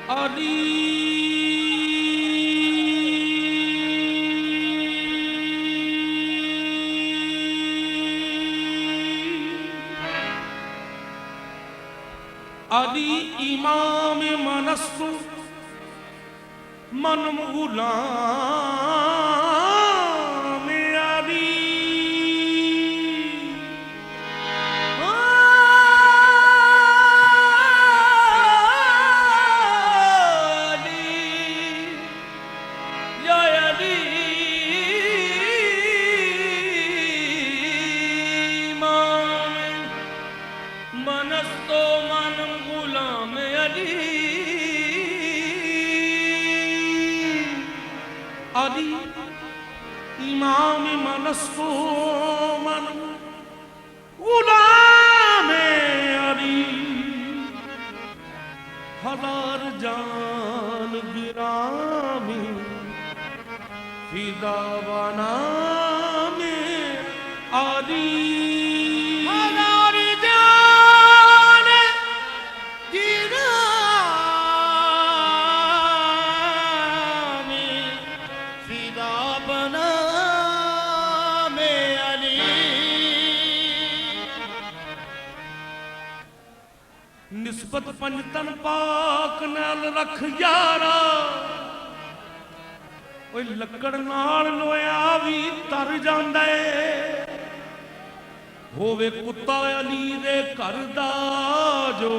अली अली इमाम मनस्तु मन गुलाम अली या अली इमाम मनस्तो मन गुलाम अली अली इमाम मनस्तो मन गुलाम अली हजार जान गिरामी फिदा बना में अली निस्बत पंजतन पाक नाल रख यारा ओए लकड़ नाल लोया भी तर जांदा है होवे कुत्ता अली दे घर दा जो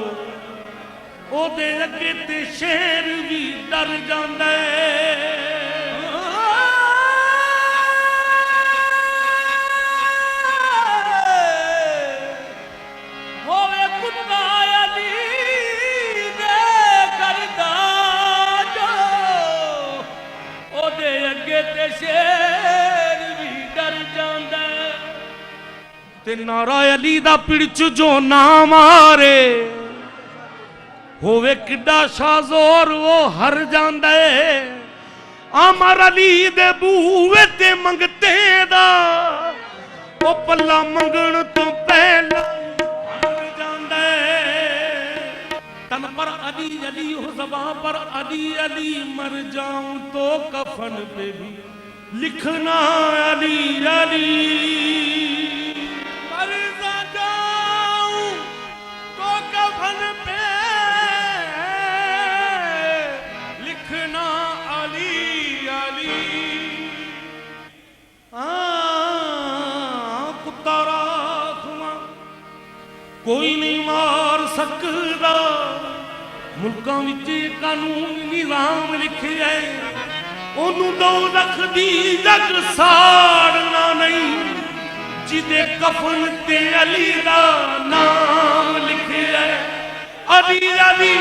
ओदे अगे ते शेर भी डर जांदा है शेर भी डर जांदा ते नारा अली दा पिड़च जो ना मारे होवे किड्डा शाजोर वो हर जांदा है अमर अली दे बूवे ते मंगते दा ओ पल्ला मंगण तो पहला हर जांदा है तन पर अली अली हो ज़बां पर अली अली मर जाऊं तो कफन पे भी लिखना अली अली मर जाऊं तो कफन पे लिखना अली अली कुत्ता राखवा कोई नहीं मार सकता मुल्कां विच कानून निज़ाम लिखिया ओनू दो रख दी जग साड़ना नहीं जिदे कफन ते अली दा नाम लिखिया अली अली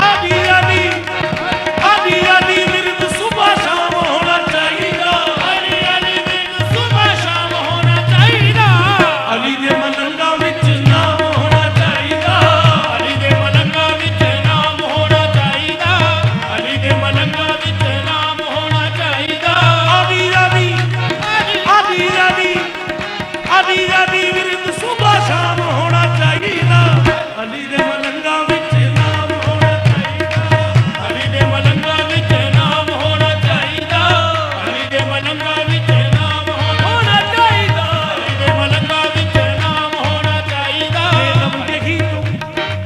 अली अली अली अली विरद सुबह शाम होना चाहिए अली अली विरद सुबह शाम होना चाहिए अली दे मलंगा विच नाम होना चाहिए अली दे मलंगा विच नाम होना चाहिए अली दे मलंगा विच नाम होना चाहिए अली अली अली अली अली अली विरद सुबह शाम होना चाहिए अली दे मलंगा विच नाम होना चाहिए अली दे मलंगा विच नाम होना चाहिए अली दे मलंगा विच नाम होना चाहिए अली दे मलंगा विच नाम होना चाहिए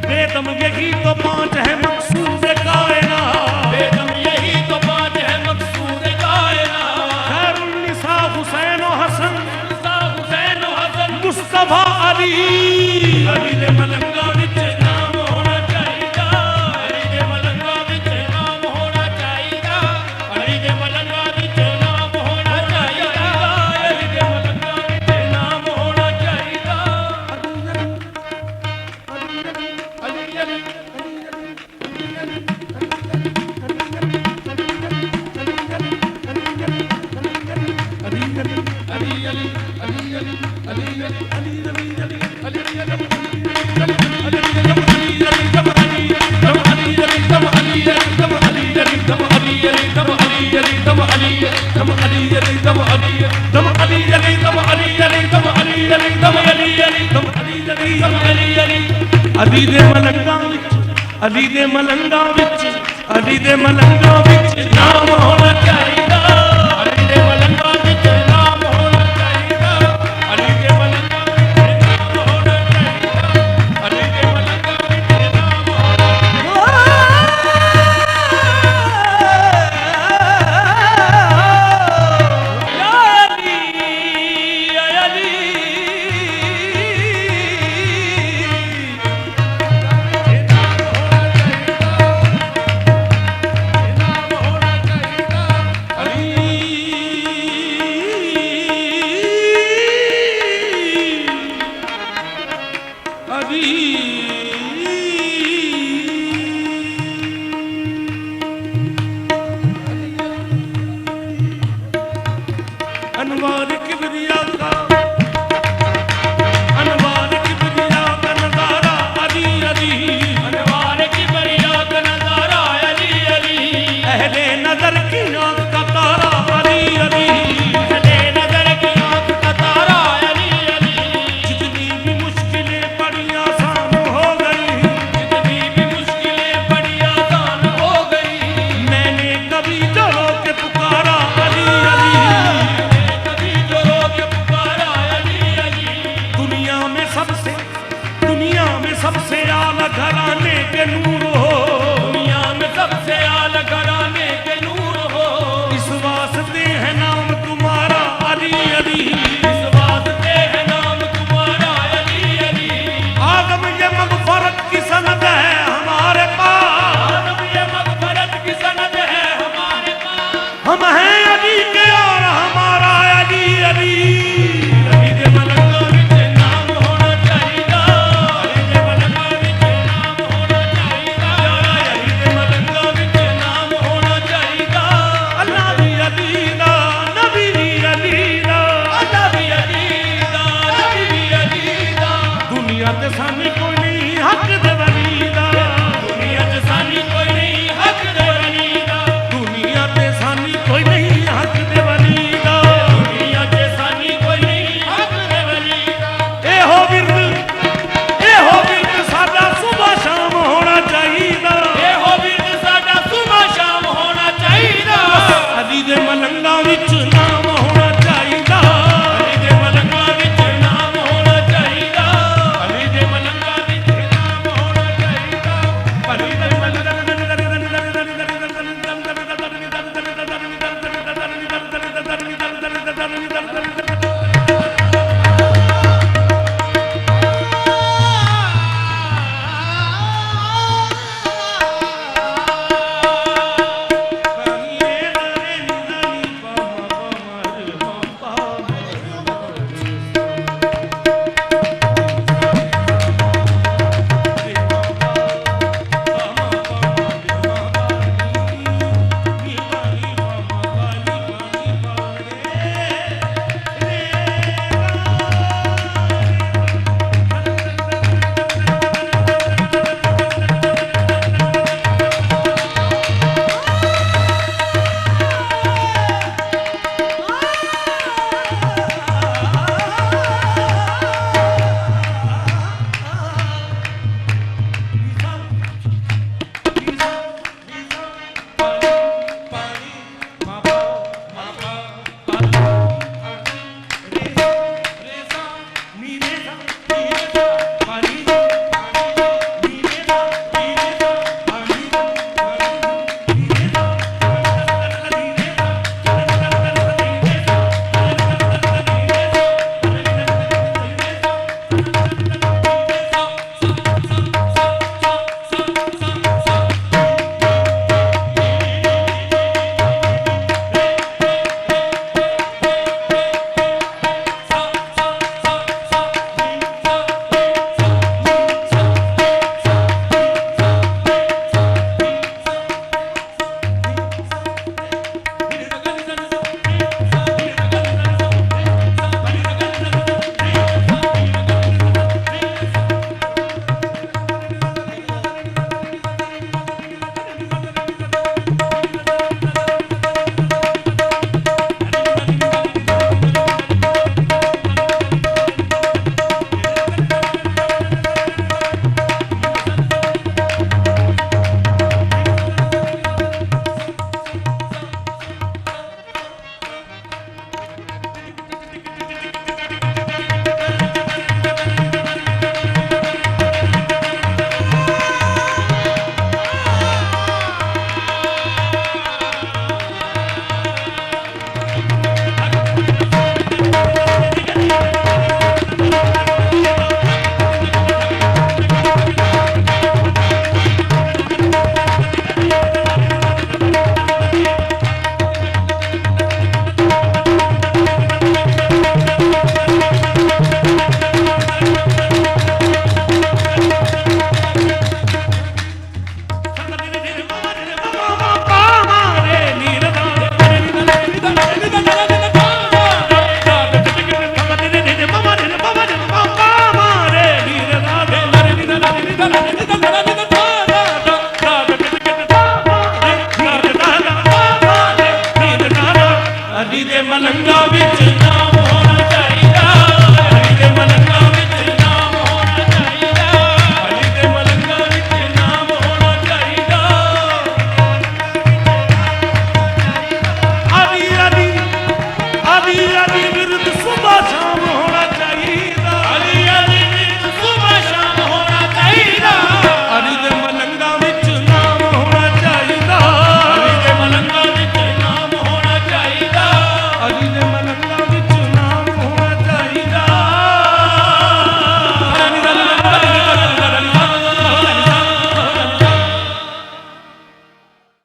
बेदम यही तो पांच है मकसूद कायनात बेदम यही तो पांच है मकसूद कायनात खैरुन्निसा हुसैन व हसन मुस्तफा अली अली दे मलंगा विच नाम होना चाहिए अली दे मलंगा विच नाम होना चाहिए अली दे मलंगा विच नाम होना चाहिए अली दे मलंगा विच नाम होना चाहिए अली अली अली दे मलंगा विच ਅਲੀ ਦੇ ਮਲੰਗਾਂ ਵਿੱਚ, ਅਲੀ ਦੇ ਮਲੰਗਾਂ ਵਿੱਚ ਨਾਮ ਹੋਣਾ ਚਾਹੀਦਾ, ਅਲੀ ਦੇ ਮਲੰਗਾਂ ਵਿੱਚ ਨਾਮ ਹੋਣਾ ਚਾਹੀਦਾ, ਅਲੀ ਦੇ ਮਲੰਗਾਂ ਵਿੱਚ ਨਾਮ ਹੋਣਾ ਚਾਹੀਦਾ, ਅਲੀ ਦੇ ਮਲੰਗਾਂ ਵਿੱਚ ਨਾਮ ਹੋਣਾ ਦੇ ਮਲੰਗਾ ਵਿੱਚ